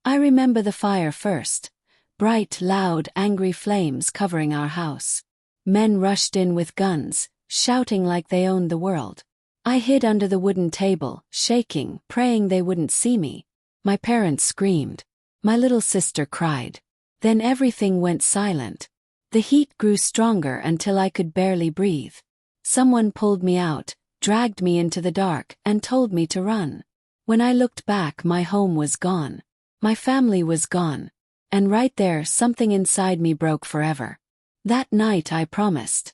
I remember the fire first. Bright, loud, angry flames covering our house. Men rushed in with guns, shouting like they owned the world. I hid under the wooden table, shaking, praying they wouldn't see me. My parents screamed. My little sister cried. Then everything went silent. The heat grew stronger until I could barely breathe. Someone pulled me out, dragged me into the dark, and told me to run. When I looked back, my home was gone. My family was gone. And right there, something inside me broke forever. That night I promised,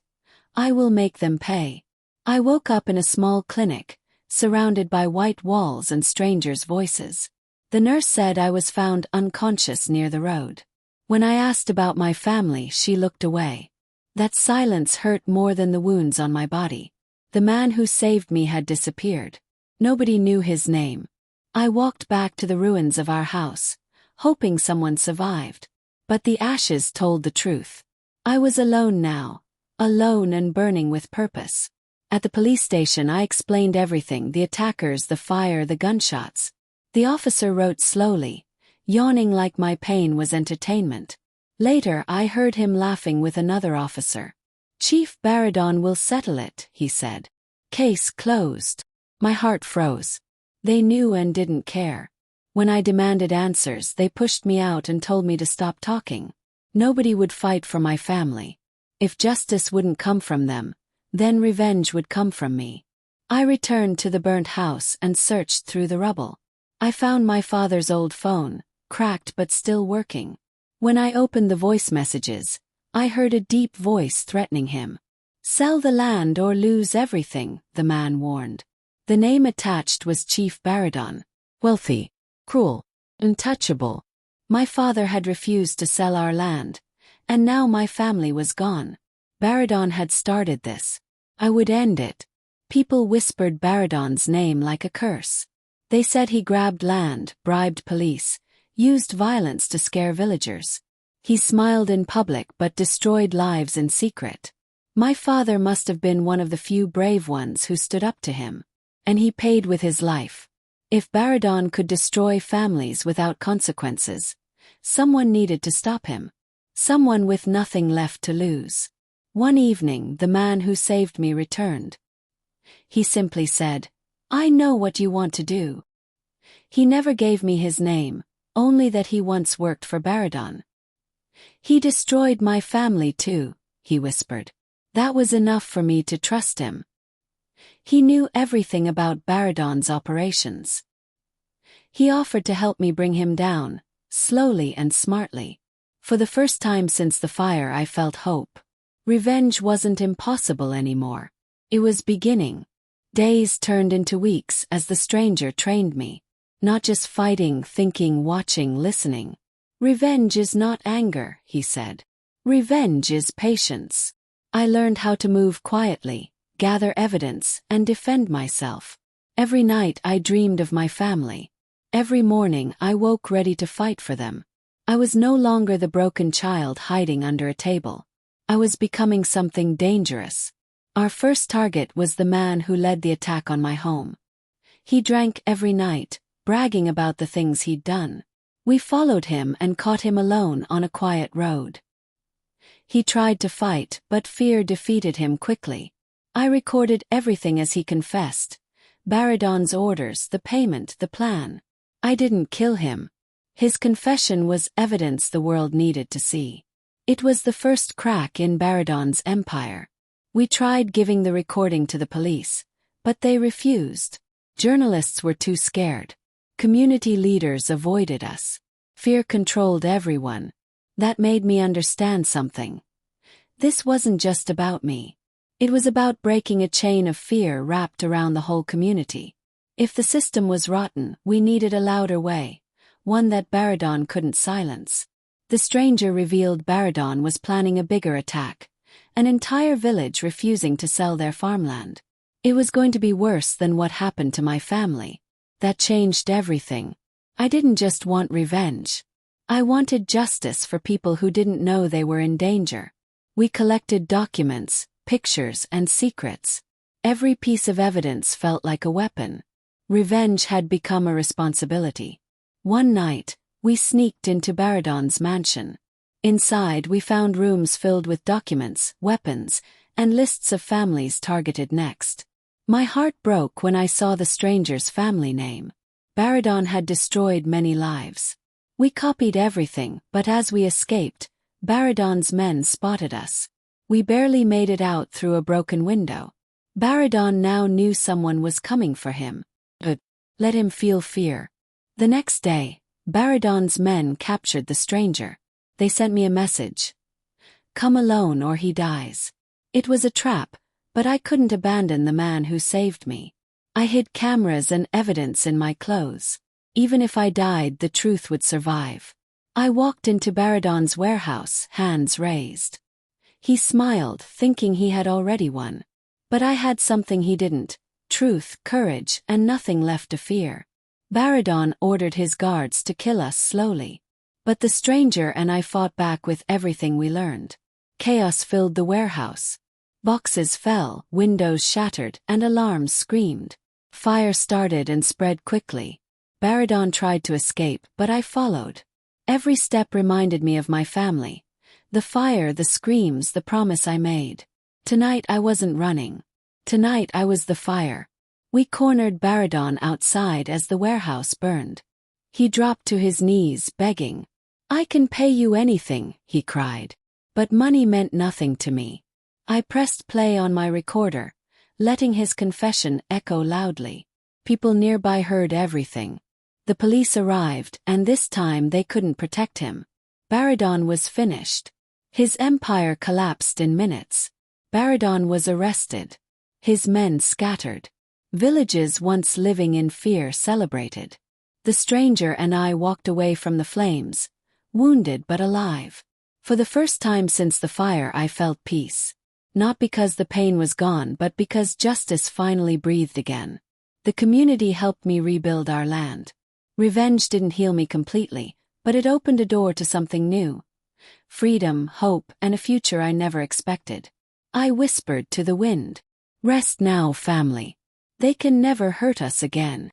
I will make them pay. I woke up in a small clinic, surrounded by white walls and strangers' voices. The nurse said I was found unconscious near the road. When I asked about my family, she looked away. That silence hurt more than the wounds on my body. The man who saved me had disappeared. Nobody knew his name. I walked back to the ruins of our house, hoping someone survived. But the ashes told the truth. I was alone now, alone and burning with purpose. At the police station I explained everything, the attackers, the fire, the gunshots. The officer wrote slowly, yawning like my pain was entertainment. Later I heard him laughing with another officer. "Chief Baradon will settle it," he said. "Case closed." My heart froze. They knew and didn't care. When I demanded answers, they pushed me out and told me to stop talking. Nobody would fight for my family. If justice wouldn't come from them, then revenge would come from me. I returned to the burnt house and searched through the rubble. I found my father's old phone, cracked but still working. When I opened the voice messages, I heard a deep voice threatening him. "Sell the land or lose everything," the man warned. The name attached was Chief Baradon. Wealthy, cruel, untouchable. My father had refused to sell our land, and now my family was gone. Baradon had started this. I would end it. People whispered Baradon's name like a curse. They said he grabbed land, bribed police, used violence to scare villagers. He smiled in public but destroyed lives in secret. My father must have been one of the few brave ones who stood up to him. And he paid with his life. If Baradon could destroy families without consequences, someone needed to stop him. Someone with nothing left to lose. One evening, the man who saved me returned. He simply said, "I know what you want to do." He never gave me his name, only that he once worked for Baradon. "He destroyed my family too," he whispered. That was enough for me to trust him. He knew everything about Baradon's operations. He offered to help me bring him down, slowly and smartly. For the first time since the fire I felt hope. Revenge wasn't impossible anymore. It was beginning. Days turned into weeks as the stranger trained me. Not just fighting, thinking, watching, listening. "Revenge is not anger," he said. "Revenge is patience." I learned how to move quietly, gather evidence, and defend myself. Every night I dreamed of my family. Every morning I woke ready to fight for them. I was no longer the broken child hiding under a table. I was becoming something dangerous. Our first target was the man who led the attack on my home. He drank every night, bragging about the things he'd done. We followed him and caught him alone on a quiet road. He tried to fight, but fear defeated him quickly. I recorded everything as he confessed. Baradon's orders, the payment, the plan. I didn't kill him. His confession was evidence the world needed to see. It was the first crack in Baradon's empire. We tried giving the recording to the police, but they refused. Journalists were too scared. Community leaders avoided us. Fear controlled everyone. That made me understand something. This wasn't just about me. It was about breaking a chain of fear wrapped around the whole community. If the system was rotten, we needed a louder way, one that Baradon couldn't silence. The stranger revealed Baradon was planning a bigger attack, an entire village refusing to sell their farmland. It was going to be worse than what happened to my family. That changed everything. I didn't just want revenge. I wanted justice for people who didn't know they were in danger. We collected documents, pictures, and secrets. Every piece of evidence felt like a weapon. Revenge had become a responsibility. One night, We sneaked into Baradon's mansion. Inside, we found rooms filled with documents, weapons, and lists of families targeted next. My heart broke when I saw the stranger's family name. Baradon had destroyed many lives. We copied everything, but as we escaped, Baradon's men spotted us. We barely made it out through a broken window. Baradon now knew someone was coming for him. But let him feel fear. The next day, Baradon's men captured the stranger. They sent me a message. Come alone or he dies. It was a trap, but I couldn't abandon the man who saved me. I hid cameras and evidence in my clothes. Even if I died, the truth would survive. I walked into Baradon's warehouse, hands raised. He smiled, thinking he had already won. But I had something he didn't: truth, courage, and nothing left to fear. Baradon ordered his guards to kill us slowly. But the stranger and I fought back with everything we learned. Chaos filled the warehouse. Boxes fell, windows shattered, and alarms screamed. Fire started and spread quickly. Baradon tried to escape, but I followed. Every step reminded me of my family. The fire, the screams, the promise I made. Tonight I wasn't running. Tonight I was the fire. We cornered Baradon outside as the warehouse burned. He dropped to his knees, begging. I can pay you anything, he cried. But money meant nothing to me. I pressed play on my recorder, letting his confession echo loudly. People nearby heard everything. The police arrived, and this time they couldn't protect him. Baradon was finished. His empire collapsed in minutes. Baradon was arrested. His men scattered. Villages once living in fear celebrated. The stranger and I walked away from the flames, wounded but alive. For the first time since the fire, I felt peace. Not because the pain was gone, but because justice finally breathed again. The community helped me rebuild our land. Revenge didn't heal me completely, but it opened a door to something new. Freedom, hope, and a future I never expected. I whispered to the wind. Rest now, family. They can never hurt us again.